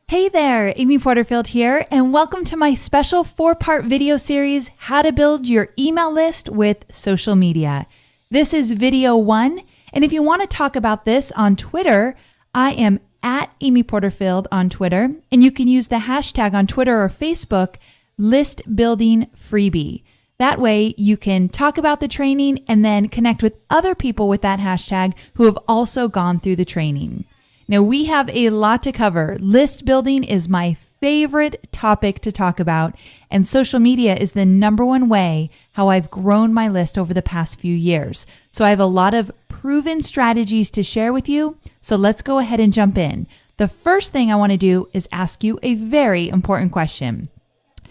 Hey there, Amy Porterfield here, and welcome to my special 4-part video series, How to Build Your Email List with Social Media. This is video 1, and if you want to talk about this on Twitter, I am at Amy Porterfield on Twitter, and you can use the hashtag on Twitter or Facebook, List Building Freebie. That way you can talk about the training and then connect with other people with that hashtag who have also gone through the training. Now, we have a lot to cover. List building is my favorite topic to talk about, and social media is the number one way how I've grown my list over the past few years. So I have a lot of proven strategies to share with you. So let's go ahead and jump in. The first thing I want to do is ask you a very important question.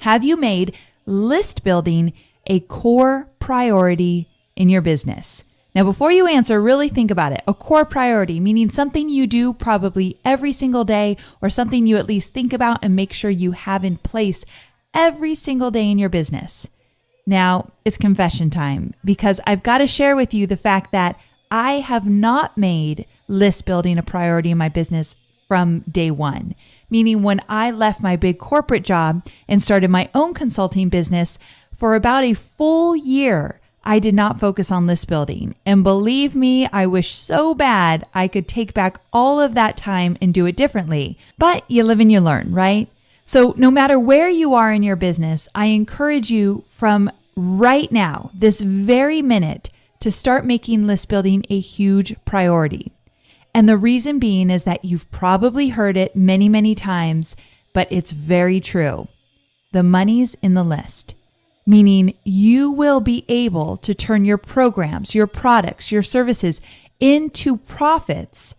Have you made list building a core priority in your business? Now, before you answer, really think about it. A core priority, meaning something you do probably every single day or something you at least think about and make sure you have in place every single day in your business. Now, it's confession time because I've got to share with you the fact that I have not made list building a priority in my business from day one. Meaning when I left my big corporate job and started my own consulting business, for about a full year, I did not focus on list building. And believe me, I wish so bad I could take back all of that time and do it differently. But you live and you learn, right? So no matter where you are in your business, I encourage you from right now, this very minute, to start making list building a huge priority. And the reason being is that you've probably heard it many, many times, but it's very true. The money's in the list. Meaning you will be able to turn your programs, your products, your services into profits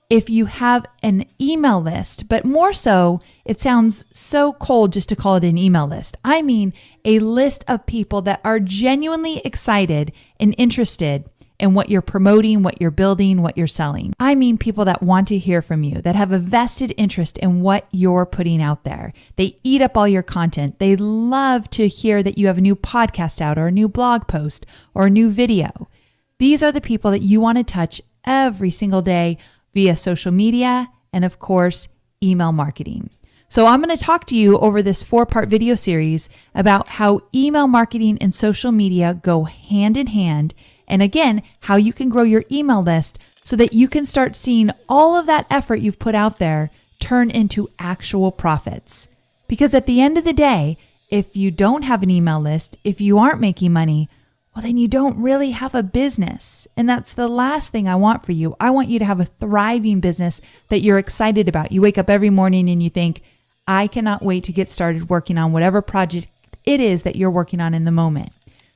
if you have an email list. But more so, it sounds so cold just to call it an email list. I mean a list of people that are genuinely excited and interested in what you're promoting, what you're building, what you're selling. I mean people that want to hear from you, that have a vested interest in what you're putting out there. They eat up all your content. They love to hear that you have a new podcast out or a new blog post or a new video. These are the people that you want to touch every single day via social media and, of course, email marketing. So I'm going to talk to you over this 4-part video series about how email marketing and social media go hand in hand. And again, how you can grow your email list so that you can start seeing all of that effort you've put out there turn into actual profits. Because at the end of the day, if you don't have an email list, if you aren't making money, well, then you don't really have a business. And that's the last thing I want for you. I want you to have a thriving business that you're excited about. You wake up every morning and you think, I cannot wait to get started working on whatever project it is that you're working on in the moment.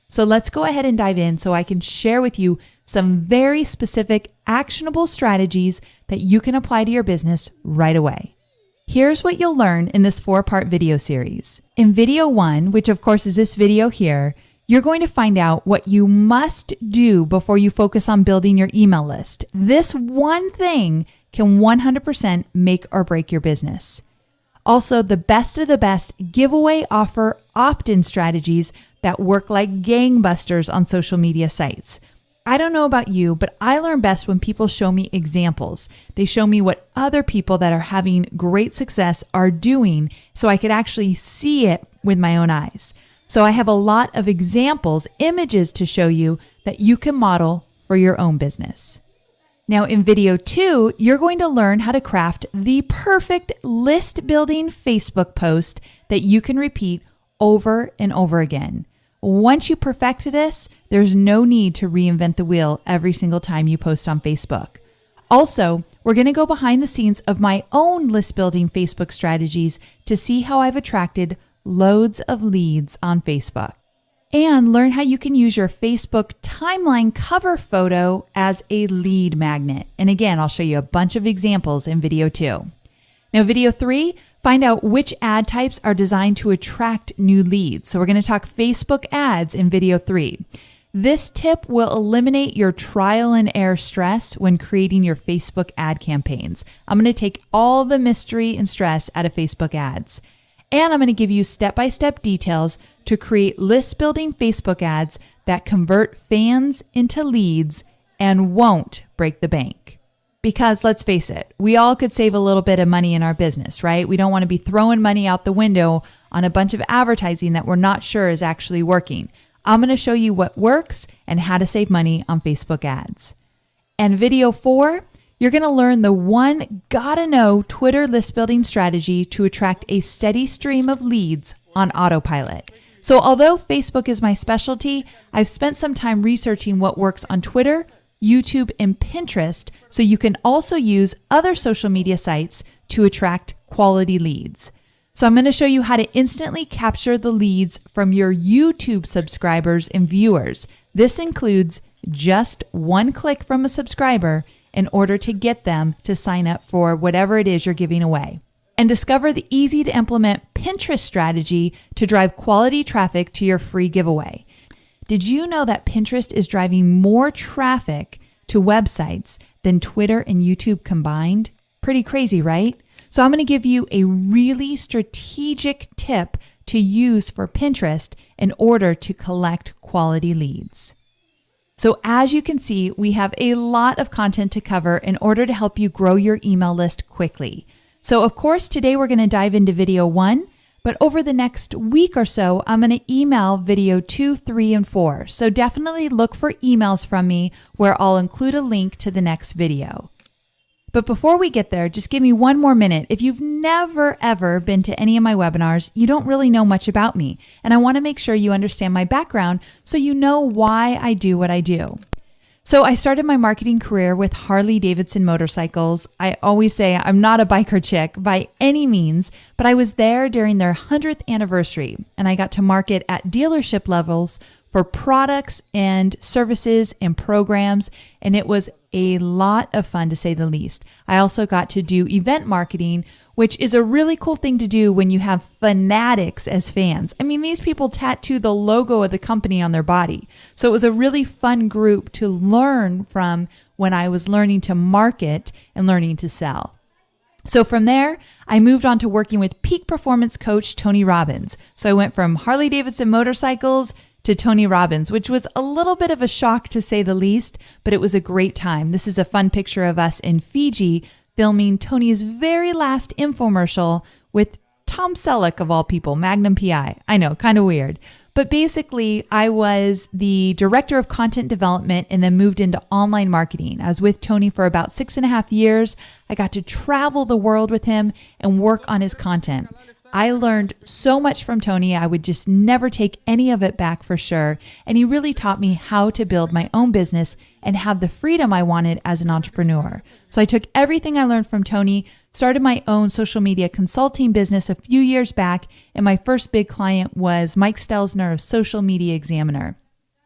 So let's go ahead and dive in so I can share with you some very specific, actionable strategies that you can apply to your business right away. Here's what you'll learn in this 4-part video series. In video 1, which of course is this video here, you're going to find out what you must do before you focus on building your email list. This one thing can 100% make or break your business. Also, the best of the best giveaway offer opt-in strategies that work like gangbusters on social media sites. I don't know about you, but I learn best when people show me examples. They show me what other people that are having great success are doing so I could actually see it with my own eyes. So I have a lot of examples, images to show you that you can model for your own business. Now in video 2, you're going to learn how to craft the perfect list building Facebook post that you can repeat over and over again. Once you perfect this, there's no need to reinvent the wheel every single time you post on Facebook. Also, we're going to go behind the scenes of my own list building Facebook strategies to see how I've attracted loads of leads on Facebook. And learn how you can use your Facebook timeline cover photo as a lead magnet. And again, I'll show you a bunch of examples in video 2. Now, video 3, find out which ad types are designed to attract new leads. So we're going to talk Facebook ads in video 3. This tip will eliminate your trial and error stress when creating your Facebook ad campaigns. I'm going to take all the mystery and stress out of Facebook ads. And I'm going to give you step-by-step details to create list building Facebook ads that convert fans into leads and won't break the bank. Because let's face it, we all could save a little bit of money in our business, right? We don't want to be throwing money out the window on a bunch of advertising that we're not sure is actually working. I'm going to show you what works and how to save money on Facebook ads. And video 4, you're going to learn the one gotta know Twitter list building strategy to attract a steady stream of leads on autopilot. So although Facebook is my specialty, I've spent some time researching what works on Twitter, YouTube, and Pinterest, so you can also use other social media sites to attract quality leads. So I'm going to show you how to instantly capture the leads from your YouTube subscribers and viewers. This includes just one click from a subscriber in order to get them to sign up for whatever it is you're giving away. And discover the easy to implement Pinterest strategy to drive quality traffic to your free giveaway. Did you know that Pinterest is driving more traffic to websites than Twitter and YouTube combined? Pretty crazy, right? So I'm going to give you a really strategic tip to use for Pinterest in order to collect quality leads. So as you can see, we have a lot of content to cover in order to help you grow your email list quickly. So of course, today we're going to dive into video 1. But over the next week or so, I'm going to email video 2, 3, and 4. So definitely look for emails from me where I'll include a link to the next video. But before we get there, just give me one more minute. If you've never ever been to any of my webinars, you don't really know much about me. And I want to make sure you understand my background so you know why I do what I do. So I started my marketing career with Harley-Davidson motorcycles. I always say I'm not a biker chick by any means, but I was there during their 100th anniversary, and I got to market at dealership levels for products and services and programs, and it was a lot of fun to say the least. I also got to do event marketing, which is a really cool thing to do when you have fanatics as fans. I mean, these people tattoo the logo of the company on their body. So it was a really fun group to learn from when I was learning to market and learning to sell. So from there, I moved on to working with peak performance coach Tony Robbins. So I went from Harley-Davidson motorcycles to Tony Robbins, which was a little bit of a shock to say the least, but it was a great time. This is a fun picture of us in Fiji filming Tony's very last infomercial with Tom Selleck, of all people, Magnum PI. I know, kind of weird. But basically, I was the director of content development and then moved into online marketing. I was with Tony for about 6.5 years. I got to travel the world with him and work on his content. I learned so much from Tony. I would just never take any of it back for sure. And he really taught me how to build my own business and have the freedom I wanted as an entrepreneur. So I took everything I learned from Tony, started my own social media consulting business a few years back, and my first big client was Mike Stelzner of Social Media Examiner.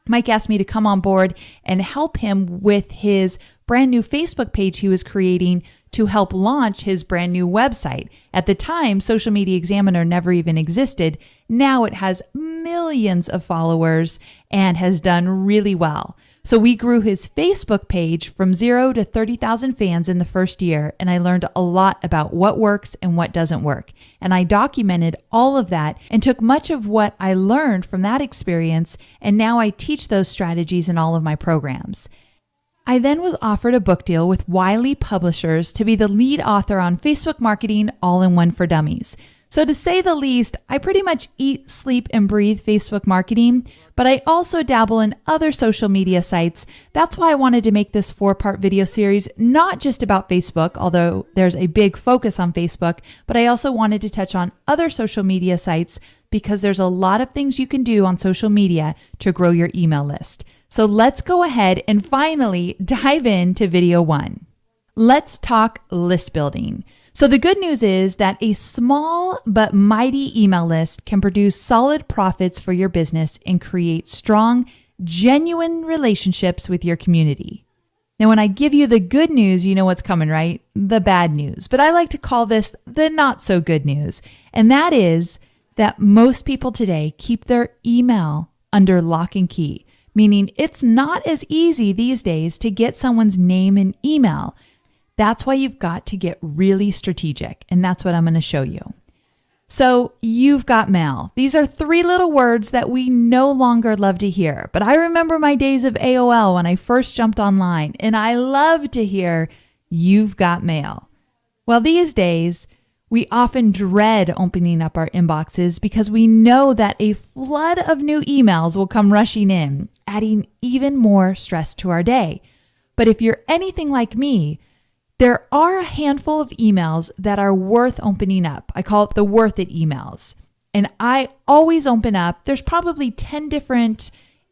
Mike asked me to come on board and help him with his brand new Facebook page he was creating to help launch his brand new website. At the time, Social Media Examiner never even existed. Now it has millions of followers and has done really well. So we grew his Facebook page from 0 to 30,000 fans in the first year, and I learned a lot about what works and what doesn't work. And I documented all of that and took much of what I learned from that experience, and now I teach those strategies in all of my programs. I then was offered a book deal with Wiley Publishers to be the lead author on Facebook Marketing All-in-One for Dummies. So to say the least, I pretty much eat, sleep, and breathe Facebook marketing, but I also dabble in other social media sites. That's why I wanted to make this 4-part video series, not just about Facebook, although there's a big focus on Facebook, but I also wanted to touch on other social media sites because there's a lot of things you can do on social media to grow your email list. So let's go ahead and finally dive into video 1. Let's talk list building. So the good news is that a small but mighty email list can produce solid profits for your business and create strong, genuine relationships with your community. Now, when I give you the good news, you know what's coming, right? The bad news. But I like to call this the not so good news. And that is that most people today keep their email under lock and key, meaning it's not as easy these days to get someone's name and email. That's why you've got to get really strategic, and that's what I'm going to show you. So you've got mail. These are 3 little words that we no longer love to hear, but I remember my days of AOL when I first jumped online, and I loved to hear, you've got mail. Well, these days, we often dread opening up our inboxes because we know that a flood of new emails will come rushing in, adding even more stress to our day. But if you're anything like me, there are a handful of emails that are worth opening up. I call it the worth it emails. And I always open up, there's probably 10 different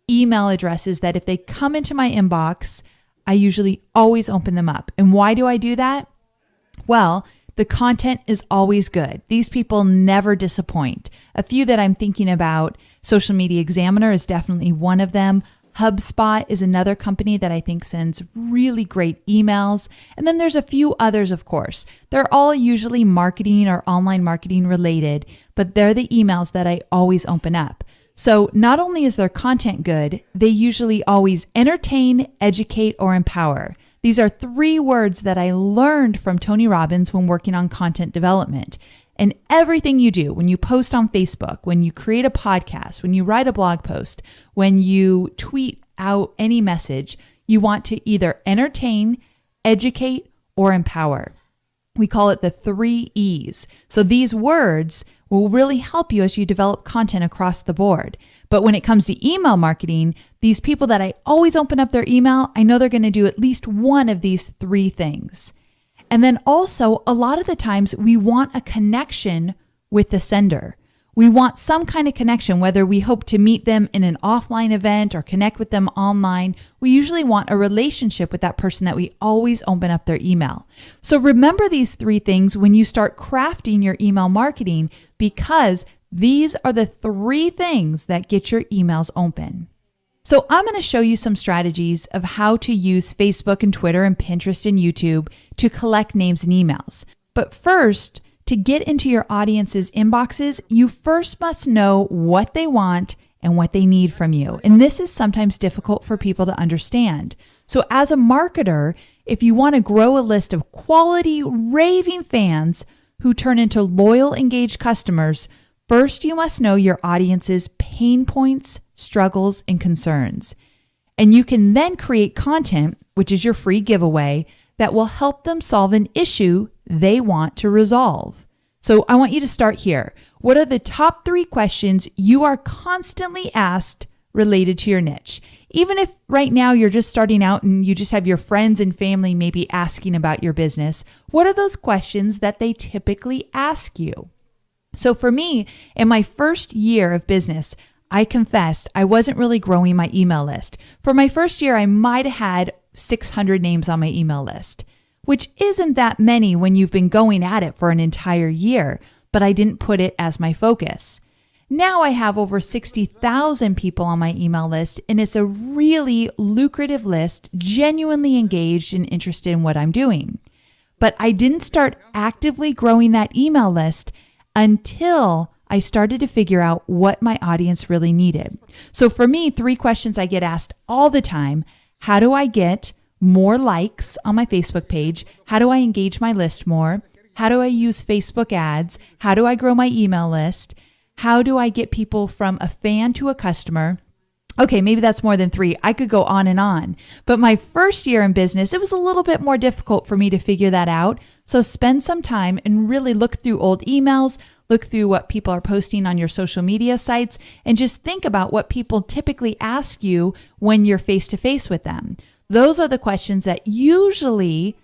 email addresses that if they come into my inbox, I usually always open them up. And why do I do that? Well, the content is always good. These people never disappoint. A few that I'm thinking about, Social Media Examiner is definitely one of them. HubSpot is another company that I think sends really great emails. And then there's a few others, of course. They're all usually marketing or online marketing related, but they're the emails that I always open up. So not only is their content good, they usually always entertain, educate, or empower. These are 3 words that I learned from Tony Robbins when working on content development. And everything you do, when you post on Facebook, when you create a podcast, when you write a blog post, when you tweet out any message, you want to either entertain, educate, or empower. We call it the 3 E's. So these words will really help you as you develop content across the board. But when it comes to email marketing, these people that I always open up their email, I know they're going to do at least one of these 3 things. And then also, a lot of the times we want a connection with the sender. We want some kind of connection, whether we hope to meet them in an offline event or connect with them online. We usually want a relationship with that person that we always open up their email. So remember these 3 things when you start crafting your email marketing, because these are the 3 things that get your emails open. So I'm going to show you some strategies of how to use Facebook and Twitter and Pinterest and YouTube to collect names and emails. But first, to get into your audience's inboxes, you first must know what they want and what they need from you. And this is sometimes difficult for people to understand. So as a marketer, if you want to grow a list of quality, raving fans who turn into loyal, engaged customers, first you must know your audience's pain points, struggles, and concerns. And you can then create content, which is your free giveaway, that will help them solve an issue they want to resolve. So I want you to start here. What are the top 3 questions you are constantly asked related to your niche? Even if right now you're just starting out and you just have your friends and family maybe asking about your business, what are those questions that they typically ask you? So for me, in my first year of business, I confessed I wasn't really growing my email list. For my first year, I might have had 600 names on my email list, which isn't that many when you've been going at it for an entire year, but I didn't put it as my focus. Now I have over 60,000 people on my email list, and it's a really lucrative list, genuinely engaged and interested in what I'm doing. But I didn't start actively growing that email list until I started to figure out what my audience really needed. So for me, 3 questions I get asked all the time. How do I get more likes on my Facebook page? How do I engage my list more? How do I use Facebook ads? How do I grow my email list? How do I get people from a fan to a customer? Okay, maybe that's more than 3. I could go on and on. But my first year in business, it was a little bit more difficult for me to figure that out. So spend some time and really look through old emails, look through what people are posting on your social media sites, and just think about what people typically ask you when you're face-to-face with them. Those are the questions that usually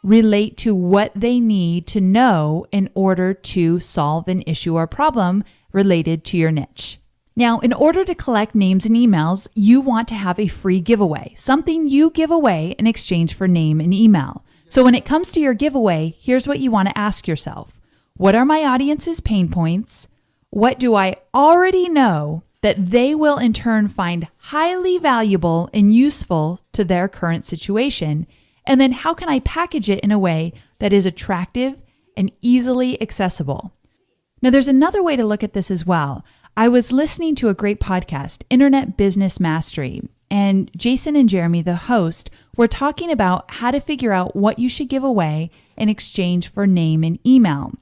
relate to what they need to know in order to solve an issue or problem related to your niche. Now, in order to collect names and emails, you want to have a free giveaway, something you give away in exchange for name and email. So when it comes to your giveaway, here's what you want to ask yourself. What are my audience's pain points? What do I already know that they will in turn find highly valuable and useful to their current situation? And then how can I package it in a way that is attractive and easily accessible? Now, there's another way to look at this as well. I was listening to a great podcast, Internet Business Mastery, and Jason and Jeremy, the host, were talking about how to figure out what you should give away in exchange for name and email.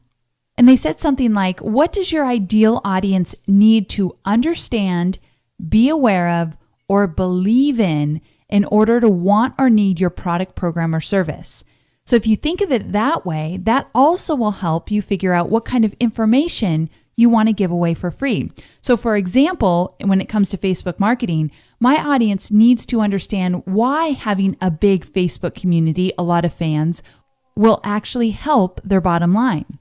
And they said something like, what does your ideal audience need to understand, be aware of, or believe in order to want or need your product, program, or service? So if you think of it that way, that also will help you figure out what kind of information you want to give away for free. So for example, when it comes to Facebook marketing, my audience needs to understand why having a big Facebook community, a lot of fans, will actually help their bottom line.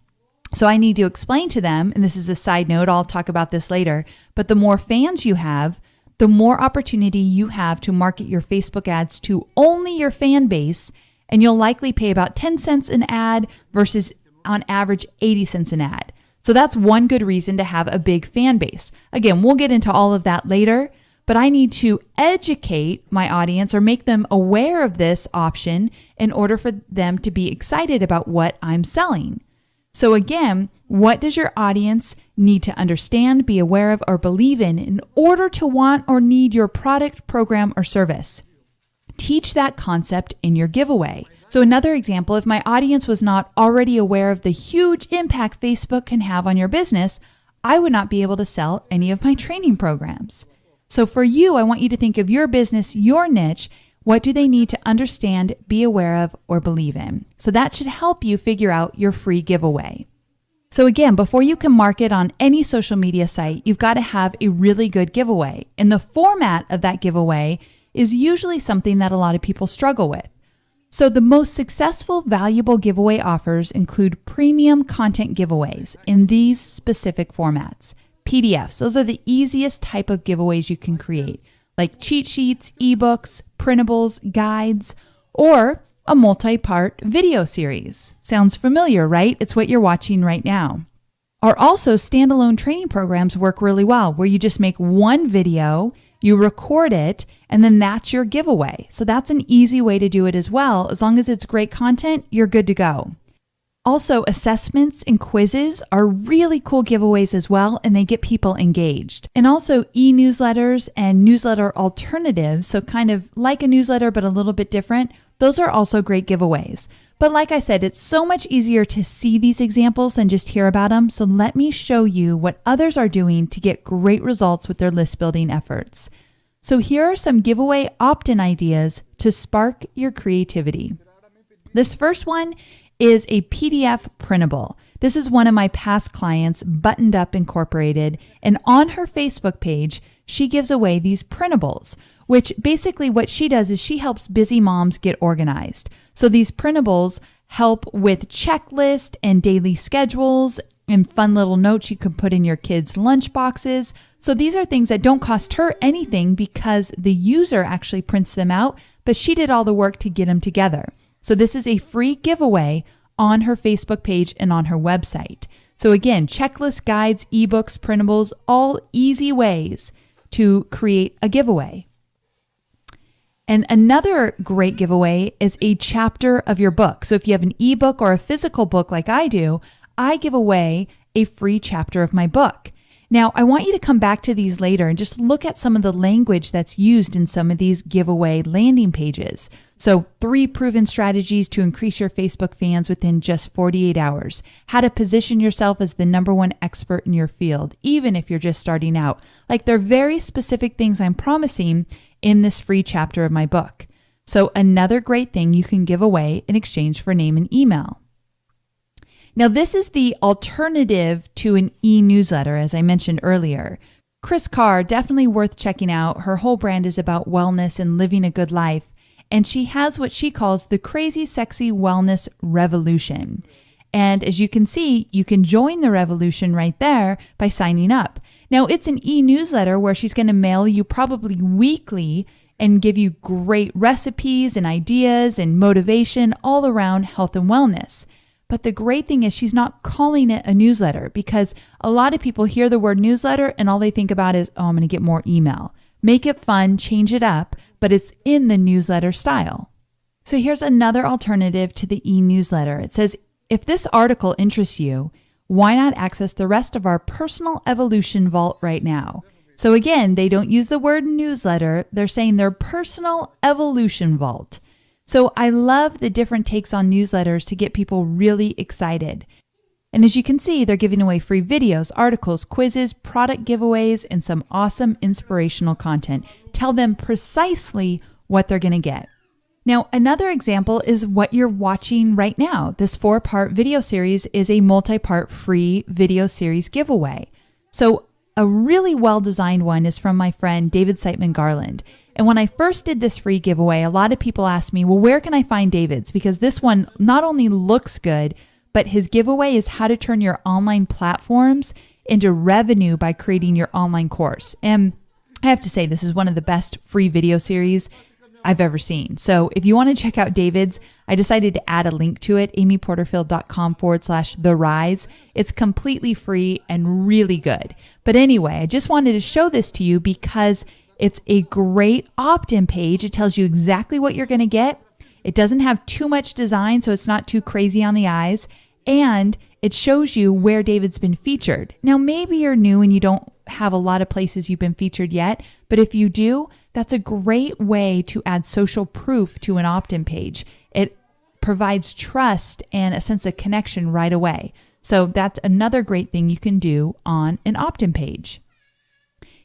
So I need to explain to them, and this is a side note, I'll talk about this later, but the more fans you have, the more opportunity you have to market your Facebook ads to only your fan base, and you'll likely pay about 10 cents an ad versus on average 80 cents an ad. So that's one good reason to have a big fan base. Again, we'll get into all of that later, but I need to educate my audience or make them aware of this option in order for them to be excited about what I'm selling. So again, what does your audience need to understand, be aware of, or believe in order to want or need your product, program, or service? Teach that concept in your giveaway. So another example, if my audience was not already aware of the huge impact Facebook can have on your business, I would not be able to sell any of my training programs. So for you, I want you to think of your business, your niche. What do they need to understand, be aware of, or believe in? So that should help you figure out your free giveaway. So again, before you can market on any social media site, you've got to have a really good giveaway. And the format of that giveaway is usually something that a lot of people struggle with. So the most successful valuable giveaway offers include premium content giveaways in these specific formats. PDFs, those are the easiest type of giveaways you can create, like cheat sheets, ebooks, printables, guides, or a multi-part video series. Sounds familiar, right? It's what you're watching right now. Or also standalone training programs work really well, where you just make one video, you record it, and then that's your giveaway. So that's an easy way to do it as well. As long as it's great content, you're good to go. Also, assessments and quizzes are really cool giveaways as well, and they get people engaged. And also e-newsletters and newsletter alternatives, so kind of like a newsletter but a little bit different, those are also great giveaways. But like I said, it's so much easier to see these examples than just hear about them, so let me show you what others are doing to get great results with their list building efforts. So here are some giveaway opt-in ideas to spark your creativity. This first one is a PDF printable. This is one of my past clients, Buttoned Up Incorporated, and on her Facebook page, she gives away these printables, which basically what she does is she helps busy moms get organized. So these printables help with checklist and daily schedules and fun little notes you can put in your kids' lunch boxes. So these are things that don't cost her anything because the user actually prints them out, but she did all the work to get them together. So this is a free giveaway on her Facebook page and on her website. So again, checklists, guides, ebooks, printables, all easy ways to create a giveaway. And another great giveaway is a chapter of your book. So if you have an ebook or a physical book like I do, I give away a free chapter of my book. Now, I want you to come back to these later and just look at some of the language that's used in some of these giveaway landing pages. So 3 proven strategies to increase your Facebook fans within just 48 hours. How to position yourself as the #1 expert in your field, even if you're just starting out. Like, they're very specific things I'm promising in this free chapter of my book. So another great thing you can give away in exchange for name and email. Now, this is the alternative to an e-newsletter, as I mentioned earlier. Kris Carr, definitely worth checking out. Her whole brand is about wellness and living a good life. And she has what she calls the Crazy Sexy Wellness Revolution. And as you can see, you can join the revolution right there by signing up. Now, it's an e-newsletter where she's going to mail you probably weekly and give you great recipes and ideas and motivation all around health and wellness. But the great thing is she's not calling it a newsletter, because a lot of people hear the word newsletter and all they think about is, oh, I'm going to get more email. Make it fun, change it up, but it's in the newsletter style. So here's another alternative to the e-newsletter. It says, if this article interests you, why not access the rest of our personal evolution vault right now? So again, they don't use the word newsletter. They're saying their personal evolution vault. So I love the different takes on newsletters to get people really excited. And as you can see, they're giving away free videos, articles, quizzes, product giveaways, and some awesome inspirational content. Tell them precisely what they're going to get. Now, another example is what you're watching right now. This 4-part video series is a multi-part free video series giveaway. So a really well-designed one is from my friend David Siteman Garland. And when I first did this free giveaway, a lot of people asked me, well, where can I find David's? Because this one not only looks good, but his giveaway is how to turn your online platforms into revenue by creating your online course. And I have to say, this is one of the best free video series I've ever seen. So if you want to check out David's, I decided to add a link to it, amyporterfield.com/The Rise. It's completely free and really good. But anyway, I just wanted to show this to you because it's a great opt-in page. It tells you exactly what you're going to get. It doesn't have too much design, so it's not too crazy on the eyes. And it shows you where David's been featured. Now, maybe you're new and you don't have a lot of places you've been featured yet, but if you do, that's a great way to add social proof to an opt-in page. It provides trust and a sense of connection right away. So that's another great thing you can do on an opt-in page.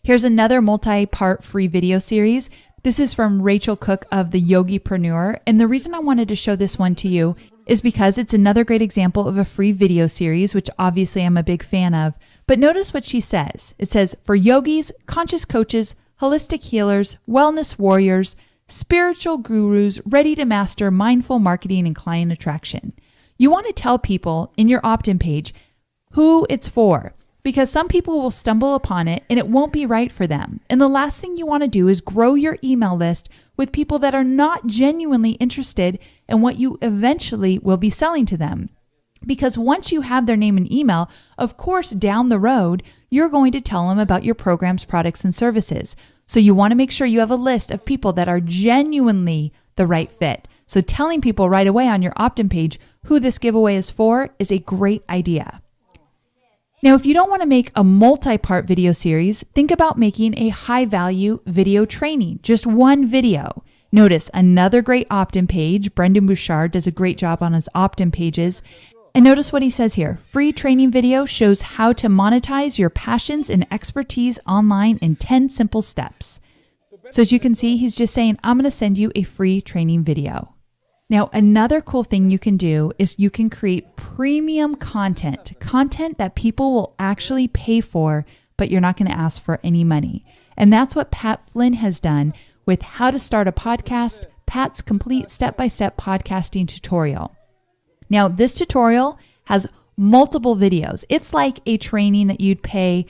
Here's another multi-part free video series. This is from Rachel Cook of The Yogipreneur. And the reason I wanted to show this one to you is because it's another great example of a free video series, which obviously I'm a big fan of. But notice what she says. It says, for yogis, conscious coaches, holistic healers, wellness warriors, spiritual gurus ready to master mindful marketing and client attraction. You want to tell people in your opt-in page who it's for, because some people will stumble upon it and it won't be right for them. And the last thing you want to do is grow your email list with people that are not genuinely interested in what you eventually will be selling to them. Because once you have their name and email, of course, down the road, you're going to tell them about your programs, products, and services. So you want to make sure you have a list of people that are genuinely the right fit. So telling people right away on your opt-in page who this giveaway is for is a great idea. Now, if you don't want to make a multi-part video series, think about making a high-value video training, just one video. Notice another great opt-in page. Brendan Bouchard does a great job on his opt-in pages. And notice what he says here. Free training video shows how to monetize your passions and expertise online in 10 simple steps. So as you can see, he's just saying, I'm going to send you a free training video. Now, another cool thing you can do is you can create premium content that people will actually pay for, but you're not going to ask for any money. And that's what Pat Flynn has done with How to Start a Podcast, Pat's complete step-by-step podcasting tutorial. Now, this tutorial has multiple videos. It's like a training that you'd pay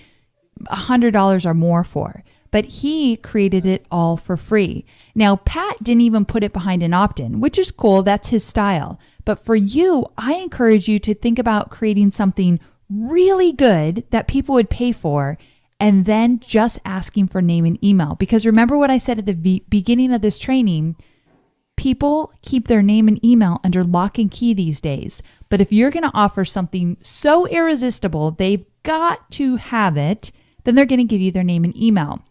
$100 or more for. But he created it all for free. Now, Pat didn't even put it behind an opt-in, which is cool. That's his style. But for you, I encourage you to think about creating something really good that people would pay for and then just asking for name and email. Because remember what I said at the beginning of this training, people keep their name and email under lock and key these days. But if you're going to offer something so irresistible, they've got to have it, then they're going to give you their name and email.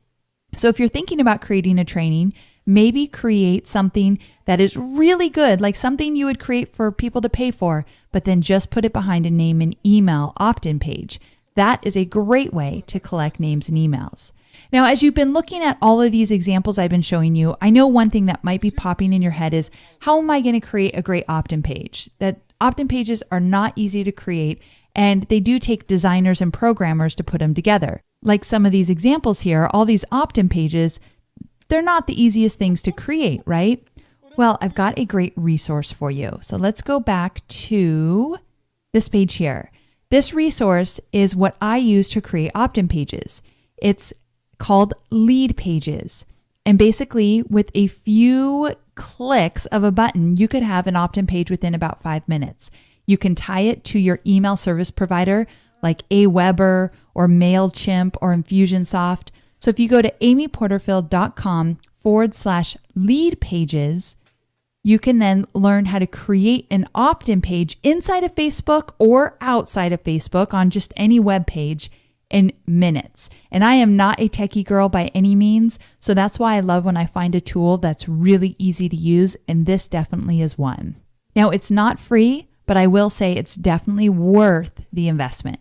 So if you're thinking about creating a training, maybe create something that is really good, like something you would create for people to pay for, but then just put it behind a name and email opt-in page. That is a great way to collect names and emails. Now, as you've been looking at all of these examples I've been showing you, I know one thing that might be popping in your head is, how am I going to create a great opt-in page? That opt-in pages are not easy to create, and they do take designers and programmers to put them together. Like some of these examples here, all these opt-in pages, they're not the easiest things to create, right? Well, I've got a great resource for you. So let's go back to this page here. This resource is what I use to create opt-in pages. It's called Lead Pages. And basically, with a few clicks of a button, you could have an opt-in page within about 5 minutes. You can tie it to your email service provider like Aweber or MailChimp or Infusionsoft. So if you go to amyporterfield.com/lead pages, you can then learn how to create an opt-in page inside of Facebook or outside of Facebook on just any web page in minutes. And I am not a techie girl by any means, so that's why I love when I find a tool that's really easy to use, and this definitely is one. Now, it's not free, but I will say it's definitely worth the investment.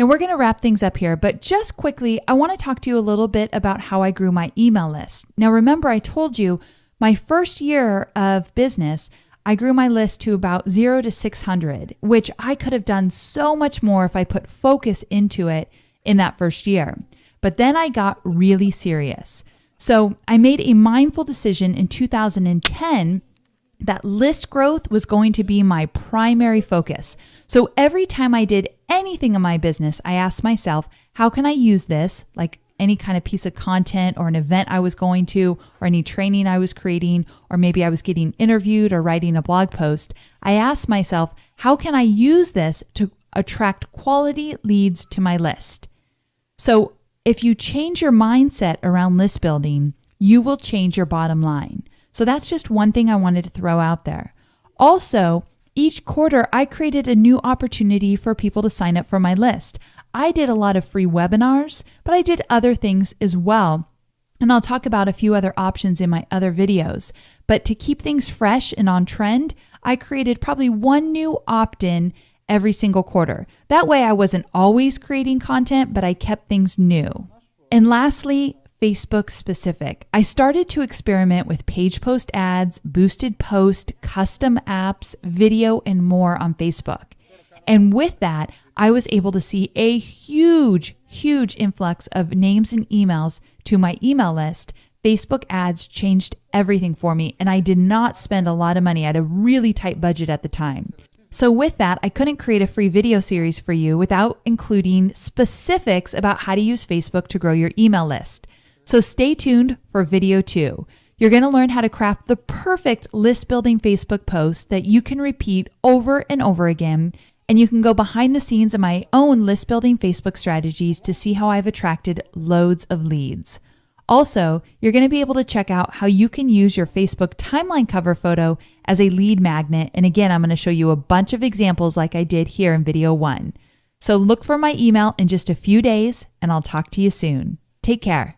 Now we're going to wrap things up here, but just quickly, I want to talk to you a little bit about how I grew my email list. Now remember, I told you My first year of business, I grew my list to about 0 to 600, which I could have done so much more if I put focus into it in that first year. But then I got really serious. So I made a mindful decision in 2010 that list growth was going to be my primary focus. So every time I did anything in my business, I asked myself, how can I use this, like any kind of piece of content or an event I was going to, or any training I was creating, or maybe I was getting interviewed or writing a blog post. I asked myself, how can I use this to attract quality leads to my list? So if you change your mindset around list building, you will change your bottom line. So that's just one thing I wanted to throw out there. Also, each quarter, I created a new opportunity for people to sign up for my list. I did a lot of free webinars, but I did other things as well. And I'll talk about a few other options in my other videos. But to keep things fresh and on trend, I created probably one new opt-in every single quarter. That way I wasn't always creating content, but I kept things new. And lastly, Facebook specific. I started to experiment with page post ads, boosted post, custom apps, video, and more on Facebook. And with that, I was able to see a huge influx of names and emails to my email list. Facebook ads changed everything for me, and I did not spend a lot of money. I had a really tight budget at the time. So with that, I couldn't create a free video series for you without including specifics about how to use Facebook to grow your email list. So stay tuned for video 2. You're going to learn how to craft the perfect list building Facebook post that you can repeat over and over again. And you can go behind the scenes of my own list building Facebook strategies to see how I've attracted loads of leads. Also, you're going to be able to check out how you can use your Facebook timeline cover photo as a lead magnet. And again, I'm going to show you a bunch of examples like I did here in video 1. So look for my email in just a few days, and I'll talk to you soon. Take care.